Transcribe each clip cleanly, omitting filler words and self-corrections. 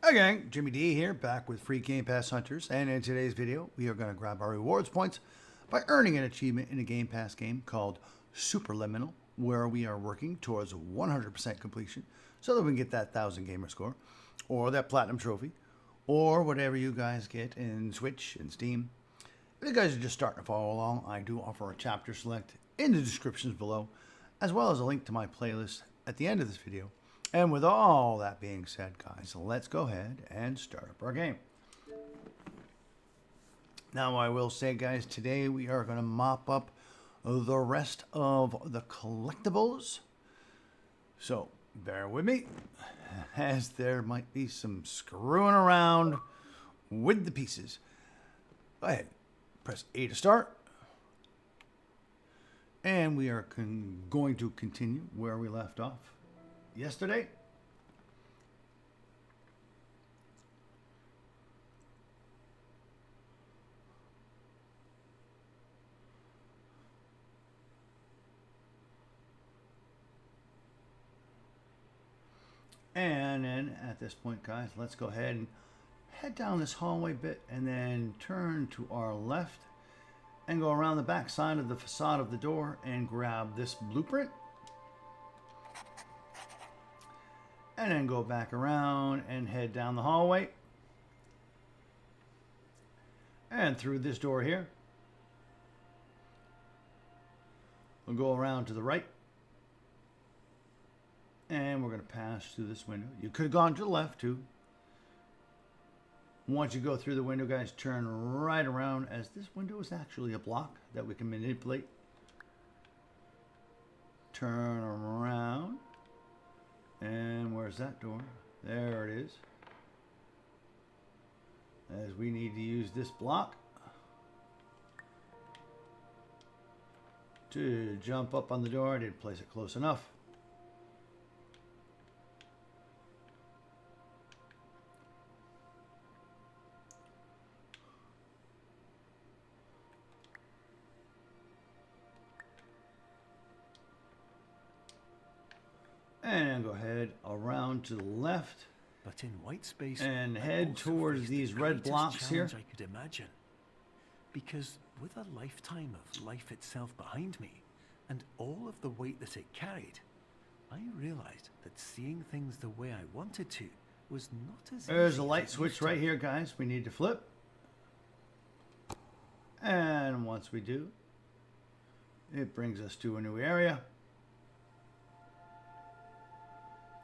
Hi gang, Jimmy D here, back with free Game Pass Hunters, and in today's video, we are going to grab our rewards points by earning an achievement in a Game Pass game called Superliminal, where we are working towards 100% completion so that we can get that 1000 gamer score, or that platinum trophy, or whatever you guys get in Switch and Steam. If you guys are just starting to follow along, I do offer a chapter select in the descriptions below, as well as a link to my playlist at the end of this video. And with all that being said, guys, let's go ahead and start up our game. Now, I will say, guys, today we are going to mop up the rest of the collectibles. So, bear with me, as there might be some screwing around with the pieces. Go ahead, press A to start. And we are going to continue where we left off yesterday. And then at this point, guys, let's go ahead and head down this hallway bit and then turn to our left and go around the back side of the facade of the door and grab this blueprint. And then go back around and head down the hallway. And through this door here. We'll go around to the right. And we're going to pass through this window. You could have gone to the left too. Once you go through the window, guys, turn right around, as this window is actually a block that we can manipulate. Turn around. And where's that door? There it is. As we need to use this block to jump up on the door. I didn't place it close enough. And go ahead around to the left, but in white space, and head towards these red blocks here. I could imagine, because with a lifetime of life itself behind me, and all of the weight that it carried, I realized that seeing things the way I wanted to was not as There's easy a as light it switch used to. right here, guys. We need to flip, and once we do, it brings us to a new area.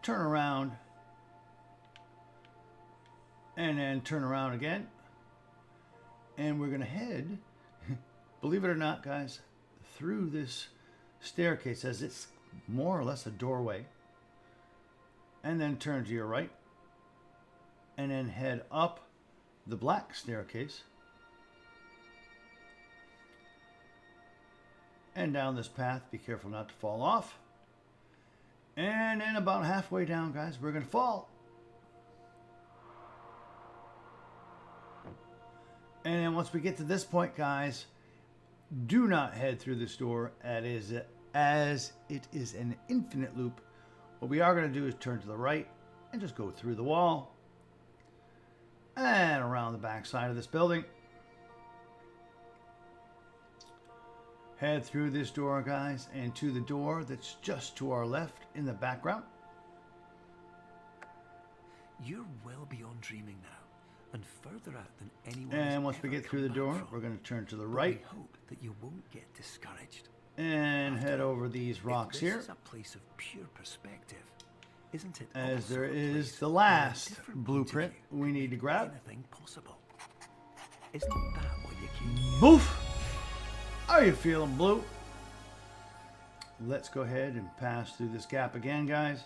Turn around, and then turn around again, and we're gonna head, believe it or not, guys, through this staircase, as it's more or less a doorway, and then turn to your right, and then head up the black staircase and down this path. Be careful not to fall off. And then about halfway down, guys, we're going to fall. And then once we get to this point, guys, do not head through this door as it is an infinite loop. What we are going to do is turn to the right and just go through the wall and around the back side of this building. Head through this door, guys, and to the door that's just to our left in the background. You're well beyond dreaming now, and further out than anyone. And once we get through the door, we're going to turn to the right. I hope that you won't get discouraged. And head over these rocks here. This is a place of pure perspective, isn't it? As there Also a is place the where a last different blueprint point of view we need to grab. anything possible. Isn't that what you came here? Boof! Are you feeling blue? Let's go ahead and pass through this gap again, guys.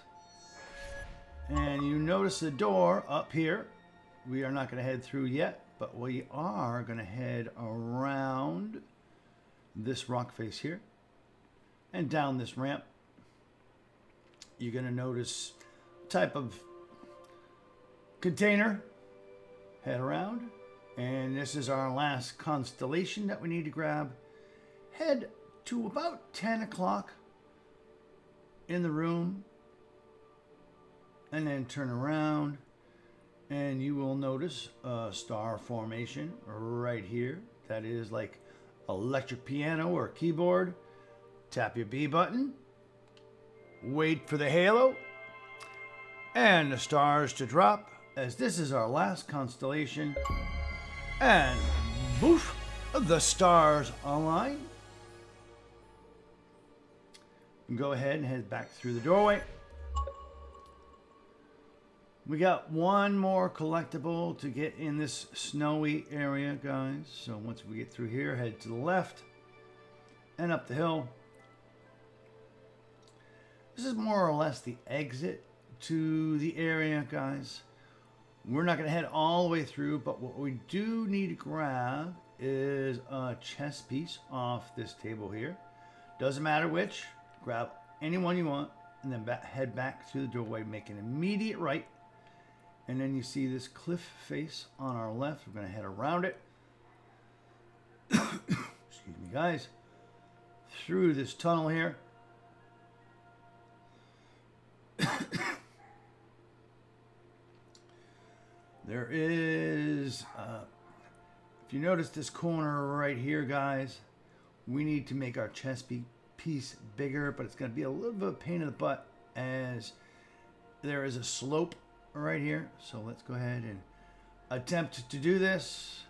And you notice the door up here. We are not going to head through yet, but we are going to head around this rock face here and down this ramp. You're going to notice type of container. Head around, and this is our last constellation that we need to grab. Head to about 10 o'clock in the room, and then turn around, and and you will notice a star formation right here. That is like electric piano or keyboard. Tap your B button. Wait for the halo and the stars to drop, as this is our last constellation. And boof, the stars align. Go ahead and head back through the doorway. We got one more collectible to get in this snowy area, guys. So once we get through here, head to the left and up the hill. This is more or less the exit to the area, guys. We're not going to head all the way through, but what we do need to grab is a chess piece off this table here. Doesn't matter which. Grab any one you want, and then head back through the doorway, make an immediate right. And then you see this cliff face on our left. We're going to head around it. Excuse me, guys. Through this tunnel here. There is, if you notice this corner right here, guys, we need to make our chess piece bigger, but it's going to be a little bit of a pain in the butt as there is a slope right here. So let's go ahead and attempt to do this.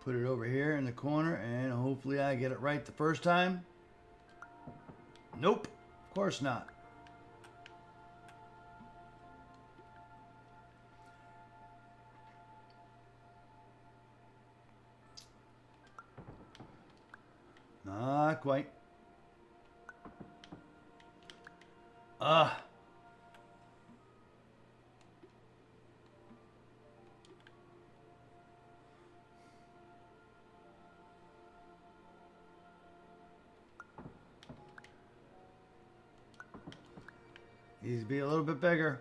Put it over here in the corner, and hopefully I get it right the first time. Nope, of course not. Not quite. Needs to be a little bit bigger.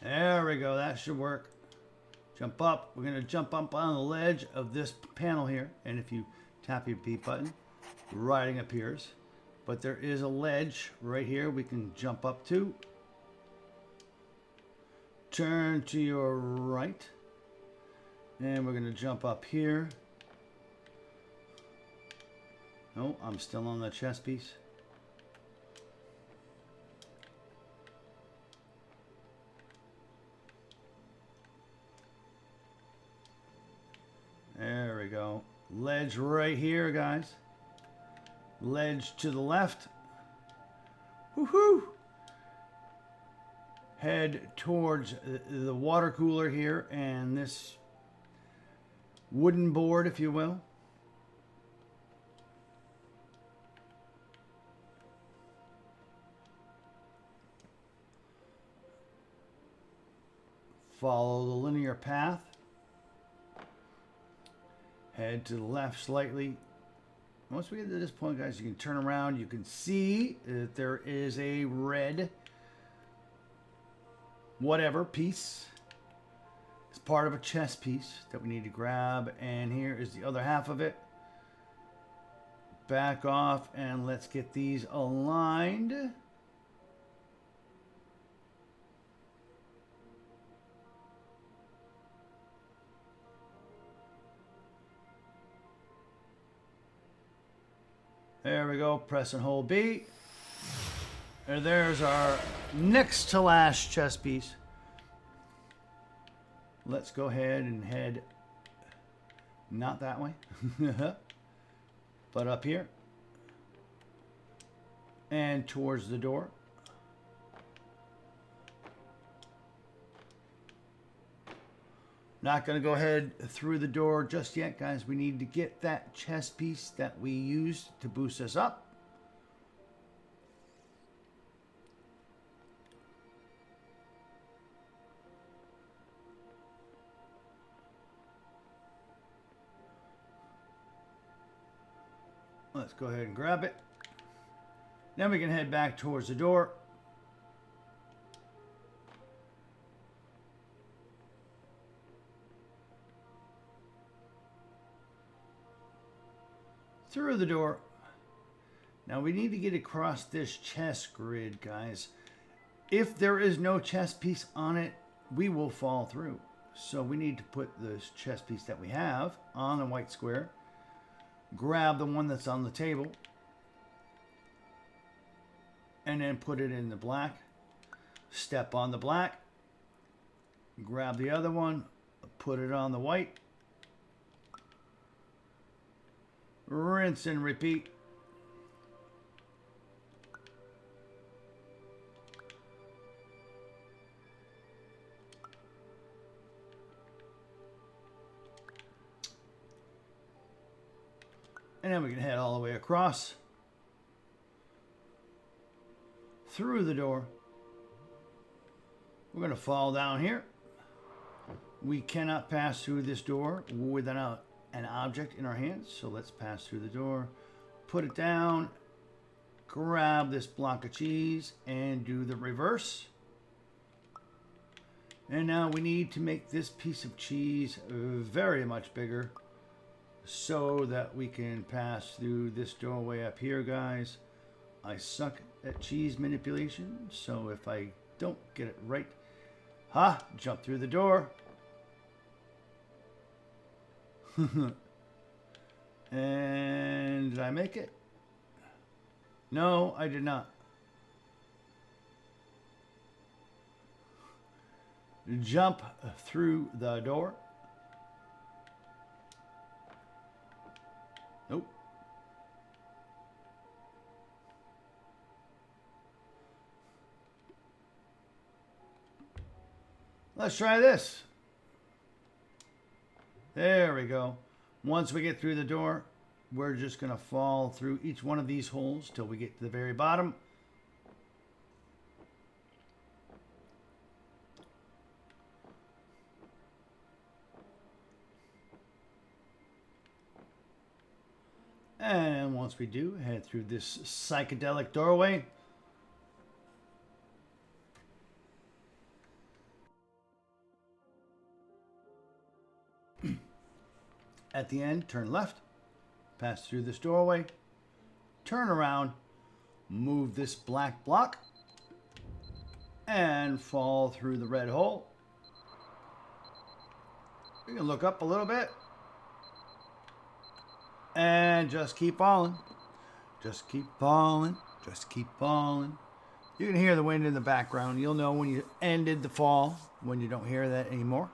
There we go. That should work. Jump up. We're going to jump up on the ledge of this panel here. And if you tap your B button, writing appears. But there is a ledge right here we can jump up to. Turn to your right. And we're going to jump up here. No, I'm still on the chess piece. There we go. Ledge right here, guys. Ledge to the left. Woohoo! Head towards the water cooler here and this wooden board, if you will. Follow the linear path. Head to the left slightly. once we get to this point, guys, you can turn around. You can see that there is a red whatever piece. It's part of a chess piece that we need to grab. And here is the other half of it. Back off and let's get these aligned. There we go. Press and hold B. And there's our next to last chess piece. Let's go ahead and head not that way, but up here and towards the door. Not going to go ahead through the door just yet, guys. We need to get that chess piece that we used to boost us up. Let's go ahead and grab it. Then we can head back towards the door. Through the door. Now we need to get across this chess grid, guys. If there is no chess piece on it, we will fall through. So we need to put this chess piece that we have on a white square. Grab the one that's on the table. And then put it in the black. Step on the black. Grab the other one. Put it on the white. Rinse and repeat. And then we can head all the way across. Through the door. We're going to fall down here. We cannot pass through this door without an object in our hands. So let's pass through the door. Put it down. Grab this block of cheese and do the reverse. And now we need to make this piece of cheese very much bigger so that we can pass through this doorway up here, guys. I suck at cheese manipulation, so if I don't get it right, jump through the door. And did I make it? No, I did not. Jump through the door. Nope. Let's try this. There we go. Once we get through the door, we're just going to fall through each one of these holes till we get to the very bottom. And once we do, head through this psychedelic doorway. At the end, turn left, pass through this doorway, turn around, move this black block, and fall through the red hole. You can look up a little bit. And just keep falling. Just keep falling. Just keep falling. You can hear the wind in the background. You'll know when you ended the fall, when you don't hear that anymore.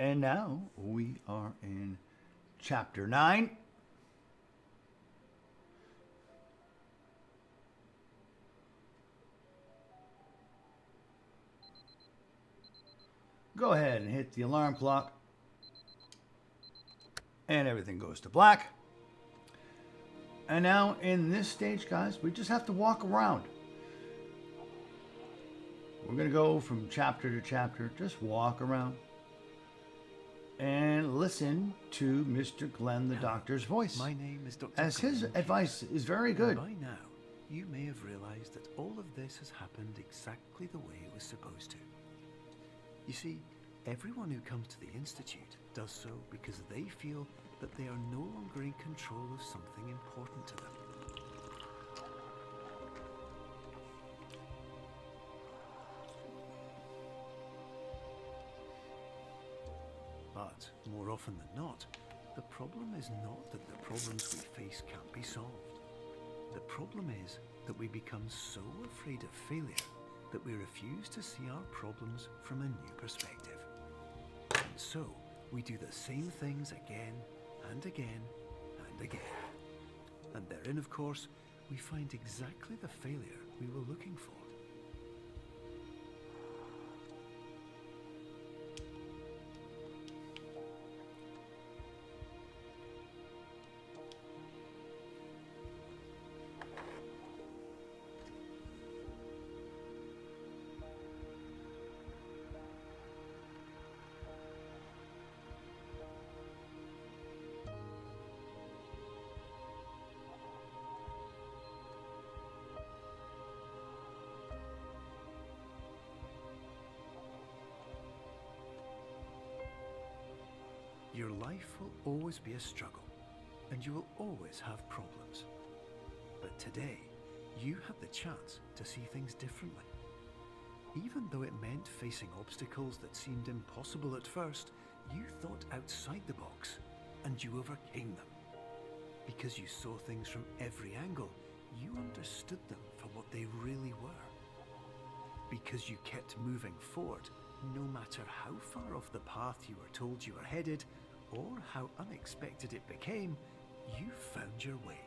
And now we are in chapter 9. Go ahead and hit the alarm clock. And everything goes to black. And now in this stage, guys, we just have to walk around. We're going to go from chapter to chapter, just walk around and listen to Mr. Glenn the doctor's voice. My name is Dr. As his Glenn. advice is very good. By now, you may have realized that all of this has happened exactly the way it was supposed to. You see, everyone who comes to the Institute does so because they feel that they are no longer in control of something important to them. But more often than not, the problem is not that the problems we face can't be solved. The problem is that we become so afraid of failure that we refuse to see our problems from a new perspective. And so, we do the same things again and again and again. And therein, of course, we find exactly the failure we were looking for. Your life will always be a struggle, and you will always have problems. But today, you had the chance to see things differently. Even though it meant facing obstacles that seemed impossible at first, you thought outside the box, and you overcame them. Because you saw things from every angle, you understood them for what they really were. Because you kept moving forward, no matter how far off the path you were told you were headed, or how unexpected it became, you found your way.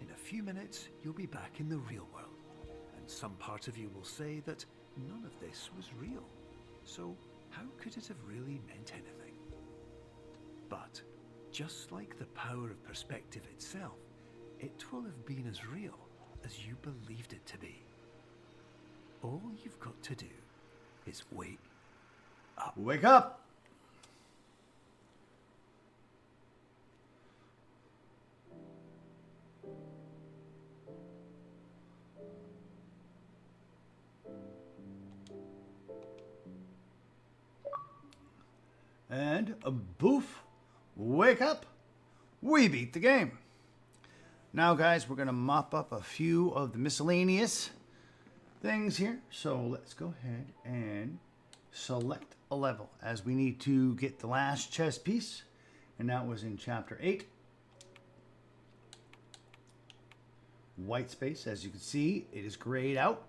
In a few minutes, you'll be back in the real world, and some part of you will say that none of this was real. So how could it have really meant anything? But just like the power of perspective itself, it will have been as real as you believed it to be. All you've got to do is wake up. Wake up! And a boof, wake up, we beat the game. Now guys, we're gonna mop up a few of the miscellaneous things here. So let's go ahead and select a level as we need to get the last chess piece. And that was in chapter 8. White space, as you can see, it is grayed out.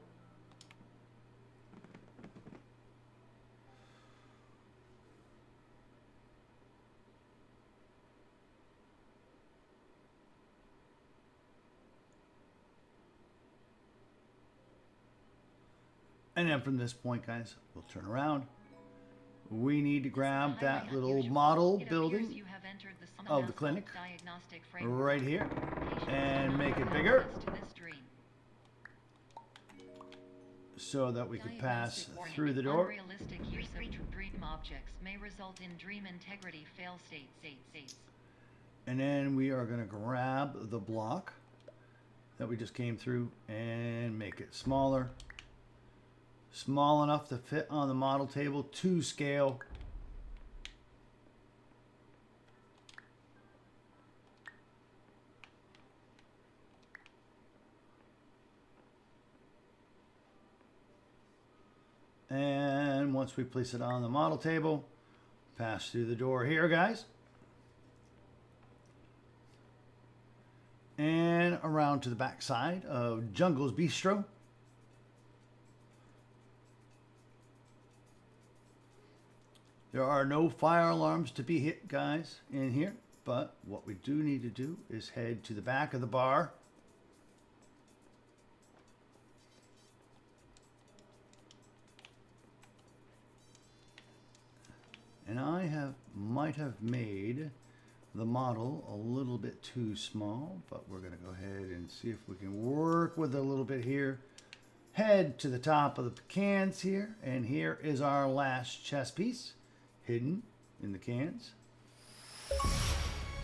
And then from this point, guys, we'll turn around. We need to grab that little model building of the clinic right here and make it bigger so that we could pass through the door. Unrealistic use of dream objects may result in dream integrity fail states. And then we are going to grab the block that we just came through and make it smaller. Small enough to fit on the model table to scale. And once we place it on the model table, pass through the door here, guys. And around to the back side of Jungle's Bistro. There are no fire alarms to be hit, guys, in here. But what we do need to do is head to the back of the bar. And I might have made the model a little bit too small, but we're going to go ahead and see if we can work with it a little bit here. Head to the top of the cans here, and here is our last chess piece hidden in the cans.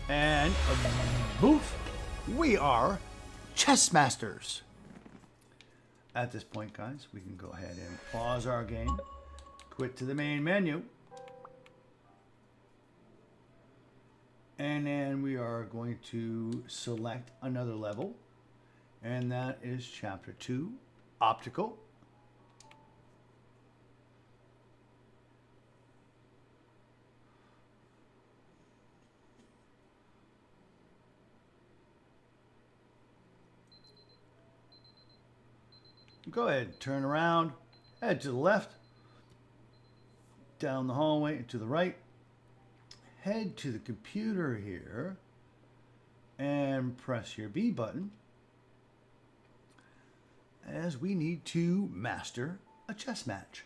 And poof, we are chess masters. At this point, guys, we can go ahead and pause our game, quit to the main menu, and then we are going to select another level, and that is Chapter 2, Optical. Go ahead, turn around, head to the left, down the hallway and to the right. Head to the computer here and press your B button as we need to master a chess match.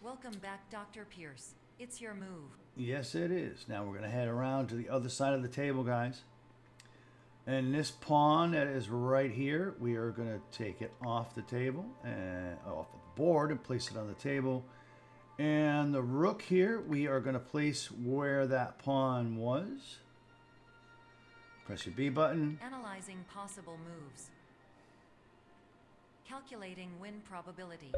Welcome back, Dr. Pierce. It's your move. Yes, it is. Now we're going to head around to the other side of the table, guys. And this pawn that is right here, we are going to take it off the table and off the board and place it on the table. And the rook here, we are going to place where that pawn was. Press your B button. Analyzing possible moves. Calculating win probability.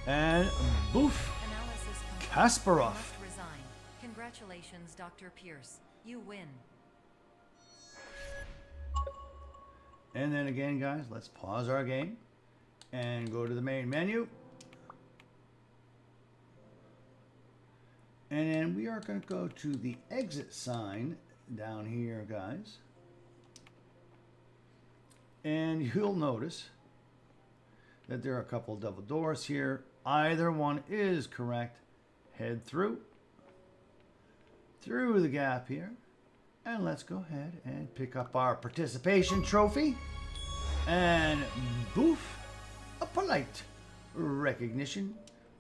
And boof, Analysis complete. Kasparov. You must resign. Congratulations, Dr. Pierce. You win. And then again, guys, let's pause our game and go to the main menu. And then we are going to go to the exit sign down here, guys. And you'll notice that there are a couple of double doors here. Either one is correct. Head through the gap here. And let's go ahead and pick up our participation trophy. And boof, a polite recognition.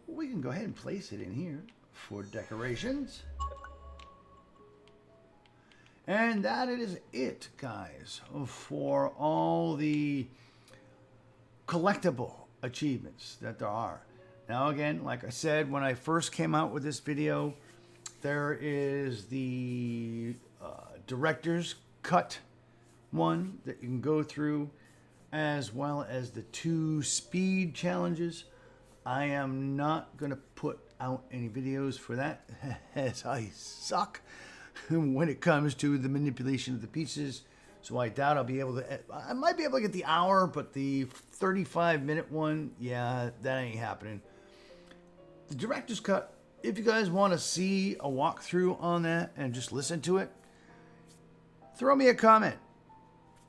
We can go ahead and place it in here for decorations. And that is it, guys, for all the collectible achievements that there are. Now again, like I said, when I first came out with this video, there is the director's cut one that you can go through, as well as the 2 speed challenges. I am not going to put out any videos for that, as I suck when it comes to the manipulation of the pieces. So I doubt I'll be able to. I might be able to get the hour, but the 35-minute one, yeah, that ain't happening. The director's cut, if you guys want to see a walkthrough on that and just listen to it, throw me a comment,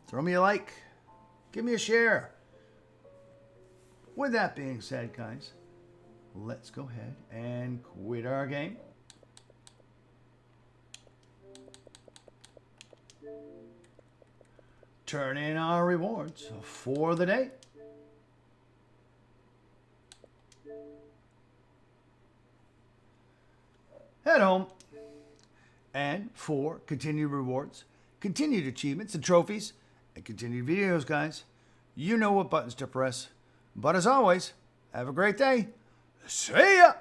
throw me a like, give me a share. With that being said, guys, let's go ahead and quit our game. Turn in our rewards for the day. Head home. And for continued rewards, continued achievements and trophies, and continued videos, guys, you know what buttons to press. But as always, have a great day. See ya!